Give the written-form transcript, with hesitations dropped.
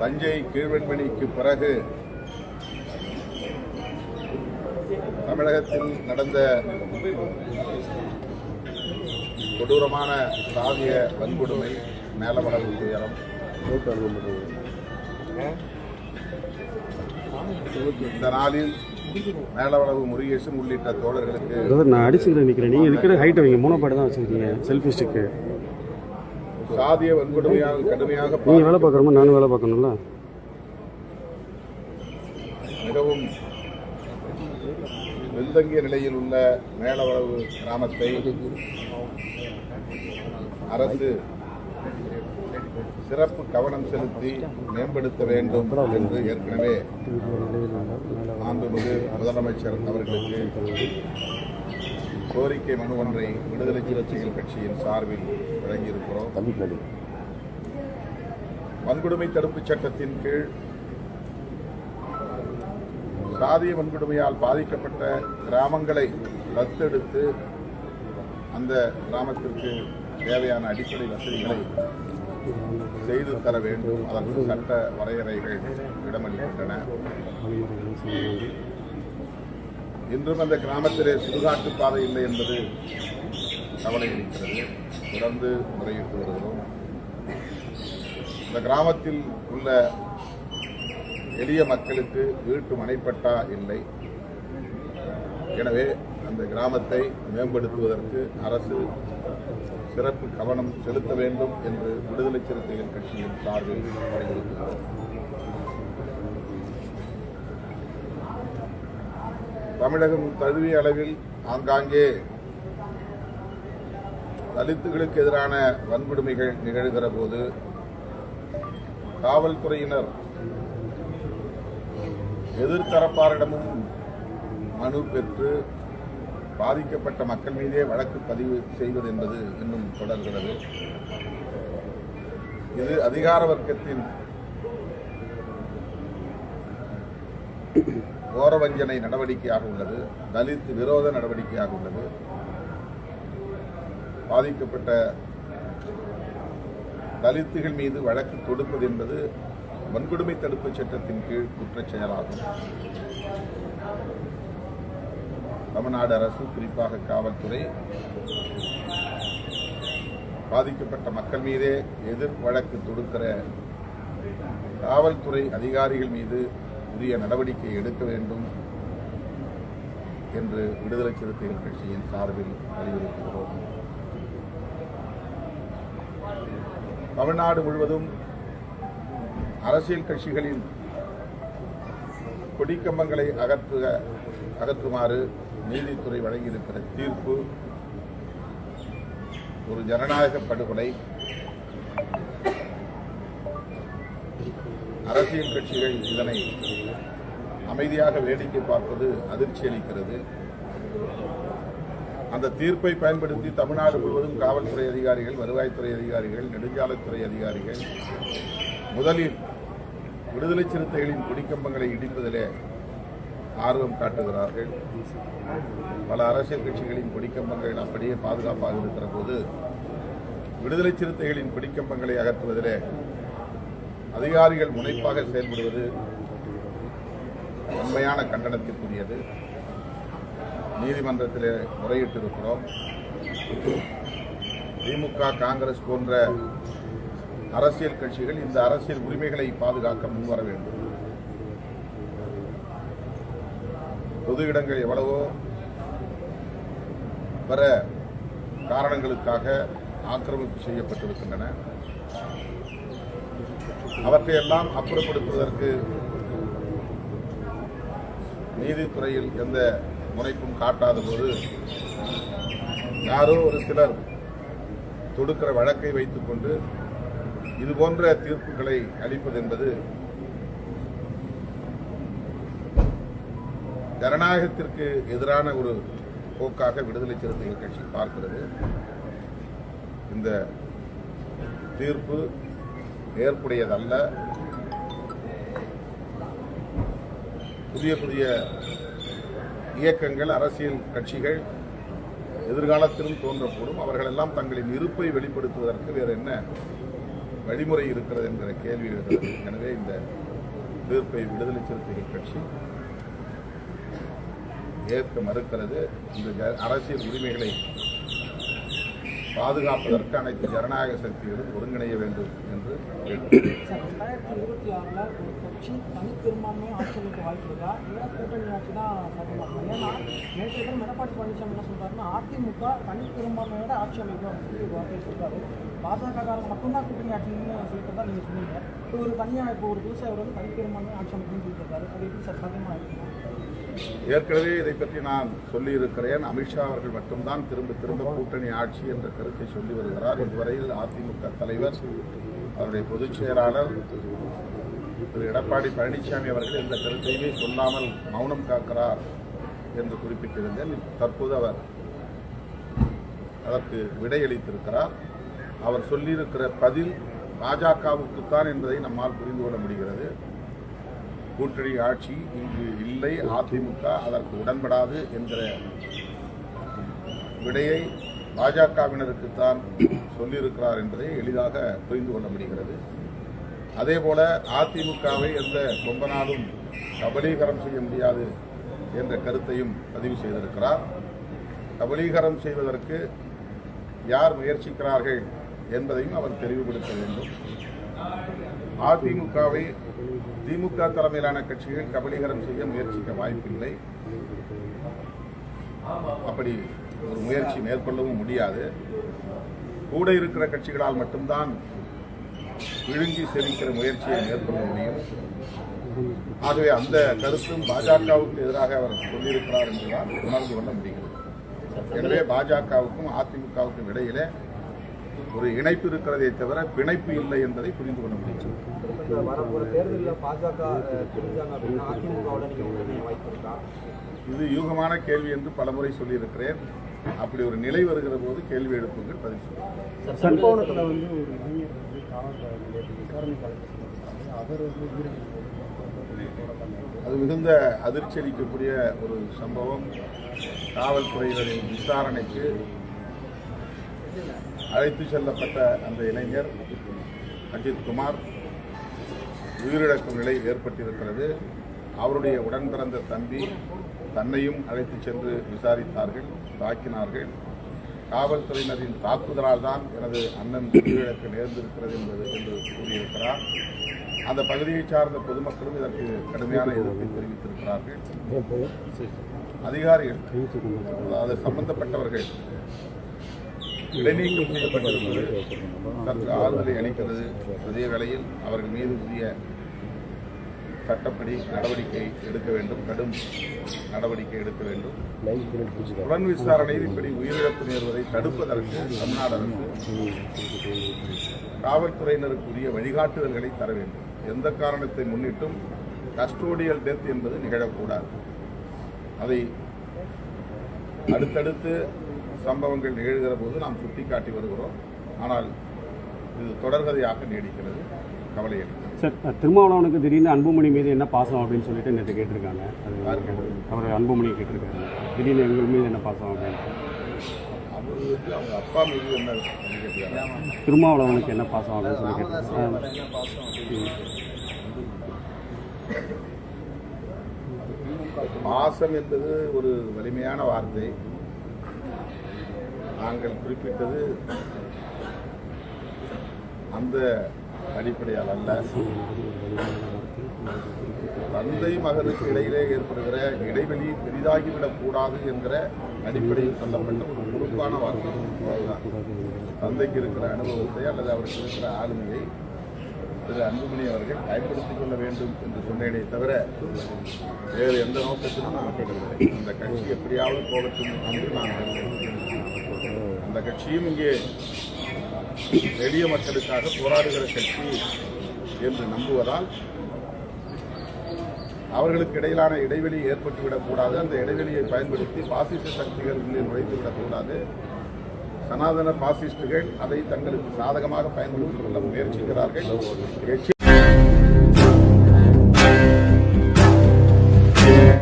தஞ்சை கீழ்வெண்மணிக்கு பிறகு தமிழகத்தில் நடந்த கொடூரமான சாதிய வன்கொடுமை, மேலவளவு துயரம், இந்த நாளில் மேலவளவு முருகேசன் உள்ளிட்ட தோழர்களுக்கு நான் அடிச்சுட்டு நிற்கிறேன். நீங்கள் இருக்கிற ஹைட் வைங்க, மூணப்பாடு தான் வச்சுருக்கீங்க. செல்ஃபி ஸ்டிக்கு சாதிய வன்கொடுமையால் கடுமையாக நீங்கள் வேலை பார்க்குறோமா, நானும் வேலை பார்க்கணும்ல. மிகவும் பின்தங்கிய நிலையில் உள்ள மேலவளவு கிராமத்தை அரசு சிறப்பு கவனம் செலுத்தி மேம்படுத்த வேண்டும் என்று ஏற்கனவே மாண்புமிகு முதலமைச்சர் அவர்களுக்கு கோரிக்கை மனு ஒன்றை விடுதலை சிறுத்தைகள் கட்சியின் சார்பில் வழங்கியிருக்கிறோம். வன்கொடுமை தடுப்புச் சட்டத்தின் கீழ் சாதிய வன்கொடுமையால் பாதிக்கப்பட்ட கிராமங்களை தத்தெடுத்து அந்த கிராமத்திற்கு தேவையான அடிப்படை வசதிகளை செய்து தர வேண்டும். அதற்கு சட்ட வரையறைகள் இடமளிக்கின்றன. இன்றும் அந்த கிராமத்திலே சுடுகாட்டு பாதை இல்லை என்பது கவலை அளிக்கிறது. தொடர்ந்து முறையிட்டு வருகிறோம். இந்த கிராமத்தில் உள்ள எளிய மக்களுக்கு வீட்டு மனைப்பட்டா இல்லை. எனவே அந்த கிராமத்தை மேம்படுத்துவதற்கு அரசு சிறப்பு கவனம் செலுத்த வேண்டும் என்று விடுதலை சிறுத்தைகள் கட்சியின் சார்பில் வலியுறுத்துகிறோம். தமிழகம் தழுவிய அளவில் ஆங்காங்கே தலித்துகளுக்கு எதிரான வன்கொடுமைகள் நிகழ்கிற போது காவல்துறையினர் எதிர்த்தரப்பாரிடமும் மனு பெற்று பாதிக்கப்பட்ட மக்கள் மீதே வழக்கு பதிவு செய்வது என்பது இன்னும் தொடர்கிறது. இது அதிகார வர்க்கத்தின் கோரவஞ்சனை நடவடிக்கையாக உள்ளது. தலித் விரோத நடவடிக்கையாக உள்ளது. பாதிக்கப்பட்ட தலித்துகள் மீது வழக்கு தொடுப்பது என்பது வன்கொடுமை தடுப்புச் சட்டத்தின் கீழ் குற்றச் செயலாகும். தமிழ்நாடு அரசு, குறிப்பாக காவல்துறை, பாதிக்கப்பட்ட மக்கள் மீதே எதிர் வழக்கு தொடுக்கிற காவல்துறை அதிகாரிகள் மீது உரிய நடவடிக்கை எடுக்க வேண்டும் என்று விடுதலை சிறுத்தைகள் கட்சியின் சார்பில் வலியுறுத்துகிறோம். தமிழ்நாடு முழுவதும் அரசியல் கட்சிகளின் கொடிக்கம்பங்களை அகற்றுமாறு நீதித்துறை வழங்கியிருக்கிற தீர்ப்பு ஒரு ஜனநாயக படுகொலை. அரசியல் கட்சிகள் இதனை அமைதியாக வேடிக்கை பார்ப்பது அதிர்ச்சி அளிக்கிறது. அந்த தீர்ப்பை பயன்படுத்தி தமிழ்நாடு முழுவதும் காவல்துறை அதிகாரிகள், வருவாய்த்துறை அதிகாரிகள், நெடுஞ்சாலைத்துறை அதிகாரிகள் முதலில் விடுதலை சிறுத்தைகளின் கொடிக்கம்பங்களை இடிப்பதிலே ஆர்வம் காட்டுகிறார்கள். பல அரசியல் கட்சிகளின் கொடிக்கம்பங்கள் அப்படியே பாதுகாப்பாக இருக்கிற போது விடுதலை சிறுத்தைகளின் கொடிக்கம்பங்களை அகற்றுவதிலே அதிகாரிகள் முனைப்பாக செயல்படுவது உண்மையான கண்டனத்திற்குரியது. நீதிமன்றத்திலே முறையிட்டிருக்கிறோம். திமுக, காங்கிரஸ் போன்ற அரசியல் கட்சிகள் இந்த அரசியல் உரிமைகளை பாதுகாக்க முன்வர வேண்டும். பொது இடங்கள் எவ்வளவோ வர காரணங்களுக்காக ஆக்கிரமிப்பு செய்யப்பட்டிருக்கின்றன. அவற்றையெல்லாம் அப்புறப்படுத்துவதற்கு நீதித்துறையில் எந்த முனைப்பும் காட்டாத போது யாரோ ஒரு சிலர் தொடுக்கிற வழக்கை வைத்துக் கொண்டு இதுபோன்ற தீர்ப்புகளை அளிப்பது என்பது ஜனநாயகத்திற்கு எதிரான ஒரு போக்காக விடுதலை சிறுத்தைகள் கட்சி பார்க்கிறது. இந்த தீர்ப்பு ஏற்புடையதல்ல. புதிய புதிய இயக்கங்கள், அரசியல் கட்சிகள் எதிர்காலத்திலும் தோன்றக்கூடும். அவர்களெல்லாம் தங்களின் இருப்பை வெளிப்படுத்துவதற்கு வேறு என்ன வழிமுறை இருக்கிறது என்கிற கேள்வி எழுகிறது. எனவே இந்த தீர்ப்பை விடுதலை சிறுத்தைகள் கட்சி ஏற்க மறுக்கிறது. இந்த அரசியல் உரிமைகளை பாதுகாப்பதற்கு அனைத்து ஜனநாயக சக்திகளும் ஒருங்கிணைய வேண்டும் என்று கேட்டுக்கொள்கிறேன். 2026 ஒரு கட்சி தனிப்பெரும்பான்மையை ஆட்சி அமைக்க வாய்ப்பு இருக்கா இல்லை கூட்டணி ஆட்சி தான் சாத்தியமாகும்? ஏன்னா நேற்று தினம் எடப்பாடி பழனிசாமி என்ன சொல்றாருன்னா அதிமுக தனிப்பெரும்பான்மையோட ஆட்சி அமைக்கும் அப்படின்னு சொல்லி வார்த்தை சொல்றாரு. பாஜகக்காரங்க மட்டும்தான் கூட்டணி ஆட்சின்னு சொல்லிட்டு தான் நீங்கள் சொன்னீங்க. இப்போ ஒரு தனியாக இப்போ ஒரு புதுசாக அவர் வந்து தனிப்பெரும்பான்மை ஆட்சி அமைக்கணும்னு சொல்லிட்டு இருக்காரு. அது எப்படி சார் சாத்தியமாக இருக்குமா? ஏற்கனவே இதை பற்றி நான் சொல்லியிருக்கிறேன். அமித்ஷா அவர்கள் மட்டும்தான் திரும்ப திரும்ப கூட்டணி ஆட்சி என்ற கருத்தை சொல்லி வருகிறார். இதுவரையில் அதிமுக தலைவர், அவருடைய பொதுச் செயலாளர் திரு எடப்பாடி பழனிசாமி அவர்கள் இந்த கருத்தையுமே சொல்லாமல் மௌனம் காக்கிறார் என்று குறிப்பிட்டிருந்தேன். தற்போது அவர் அதற்கு விடையளித்திருக்கிறார். அவர் சொல்லியிருக்கிற பதில் பாஜகவுக்குத்தான் என்பதை நம்மால் புரிந்து கொள்ள முடிகிறது. கூட்டணி ஆட்சி இங்கு இல்லை, அதிமுக அதற்கு உடன்படாது என்கிற விடையை பாஜகவினருக்குத்தான் சொல்லியிருக்கிறார் என்பதை எளிதாக புரிந்து கொள்ள முடிகிறது. அதேபோல அதிமுகவை எந்த கொம்பனாலும் கபலீகரம் செய்ய முடியாது என்ற கருத்தையும் பதிவு செய்திருக்கிறார். கபலீகரம் செய்வதற்கு யார் முயற்சிக்கிறார்கள் என்பதையும் அவர் தெளிவுபடுத்த வேண்டும். அதிமுகவை திமுக தலைமையிலான கட்சிகள் கபலீகரம் செய்ய முயற்சிக்க வாய்ப்பில்லை. அப்படி ஒரு முயற்சி மேற்கொள்ளவும் முடியாது. கூட இருக்கிற கட்சிகளால் மட்டும்தான் விழுங்கி செலுக்கிற முயற்சியை மேற்கொள்ள முடியும். ஆகவே அந்த கருத்தும் பாஜகவுக்கு எதிராக அவர் சொல்லியிருக்கிறார் என்றுதான் உணர்ந்து கொள்ள முடிகிறது. எனவே பாஜகவுக்கும் அதிமுகவுக்கும் இடையிலே ஒரு இணைப்பு இருக்கிறதே தவிர பிணைப்பு இல்லை என்பதை புரிந்து கொள்ள முடியும். வரப்போற தேர்தலில் பாஜக பிரிஞ்சாங்க அப்படின்னா அதிமுகவோட நீங்கள் உடனே வாய்ப்பு இருக்கா? இது யூகமான கேள்வி என்று பலமுறை சொல்லியிருக்கிறேன். அப்படி ஒரு நிலை வருகிற போது கேள்வி எழுப்புங்கள், பதில் சொல்லுங்கள். சம்பவத்தில் வந்து ஒரு இளைஞர் வந்து விசாரணை அவர் வந்து அது மிகுந்த அதிர்ச்சி அளிக்கக்கூடிய ஒரு சம்பவம். காவல்துறையினரின் விசாரணைக்கு அழைத்து செல்லப்பட்ட அந்த இளைஞர் அஜித்குமார் உயிரிழக்கும் நிலை ஏற்பட்டிருக்கிறது. அவருடைய உடன் பிறந்த தம்பி தன்னையும் அழைத்து சென்று விசாரித்தார்கள், தாக்கினார்கள். காவல்துறையினரின் தாக்குதலால் தான் எனது அண்ணன் உயிரிழக்க நேர்ந்திருக்கிறது என்று கூறியிருக்கிறார். அந்த பகுதியை சார்ந்த பொதுமக்களும் இதற்கு கடுமையான எதிர்ப்பை தெரிவித்திருக்கிறார்கள். அதிகாரிகள், அதாவது சம்பந்தப்பட்டவர்கள் இடைநீக்கம் செய்யப்பட்டிருப்பது சற்று ஆறுதலை அளிக்கிறது. அதே வேளையில் அவர்கள் மீது உரிய சட்டப்படி நடவடிக்கை எடுக்க வேண்டும், கடும் நடவடிக்கை எடுக்க வேண்டும். புலன் விசாரணையில் இப்படி உயிரிழப்பு நேர்வதை தடுப்பதற்கு தமிழ்நாடு அரசு காவல்துறையினருக்கு உரிய வழிகாட்டுதல்களை தர வேண்டும். எந்த காரணத்தை முன்னிட்டும் கஸ்டோடியல் டெத் என்பது நிகழக்கூடாது. அதை அடுத்தடுத்து சம்பவங்கள் நிகழ்கிற போது நாம் சுட்டிக்காட்டி வருகிறோம். ஆனால் இது தொடர்கதையாக நீடிக்கிறது, கவலை அளிக்கிறது. சார், திருமாவளவனுக்கு திடீர்னு அன்புமணி மீது என்ன பாசம் அப்படின்னு சொல்லிட்டு நேற்று கேட்டிருக்காங்க. அவர் அன்புமணியை கேட்டிருக்காங்க, திடீர்னு எங்கள் மீது என்ன பாசம் அப்படின்னு. அவர் வந்து அவங்க அப்பா மீது என்ன கேட்டிருக்காங்க, திருமாவளவனுக்கு என்ன பாசம் அப்படின்னு சொல்லி கேட்டிருக்காங்க. பாசம் என்பது ஒரு வலிமையான வார்த்தை. நாங்கள் குறிப்பிட்டது அந்த அடிப்படையால் அல்ல. தந்தை மகனுக்கு இடையிலே ஏற்படுகிற இடைவெளி பெரிதாகிவிடக் கூடாது என்கிற அடிப்படையில் சொல்லப்பட்ட ஒரு பொறுப்பான வார்த்தை. தந்தைக்கு இருக்கிற அனுபவத்தை அல்லது அவருக்கு இருக்கிற ஆளுமையை திரு அன்புமணி அவர்கள் பயன்படுத்திக் கொள்ள வேண்டும் என்று சொன்னேனே தவிர வேறு எந்த நோக்கத்திலும் நான் கேட்கவில்லை. அந்த கட்சி எப்படியாவது போகட்டும் என்று நான் அந்த கட்சியும் இங்கே எளிய மக்களுக்காக போராடுகிற கட்சி என்று நம்புவதால் அவர்களுக்கு இடையிலான இடைவெளி ஏற்பட்டுவிடக்கூடாது. அந்த இடைவெளியை பயன்படுத்தி பாசிச சக்திகள் உள்ளே நுழைந்துவிடக்கூடாது. சனாதன பாசிஸ்டுகள் அதை தங்களுக்கு சாதகமாக பயன்படுத்திக் கொள்ள முயற்சிக்கிறார்கள்.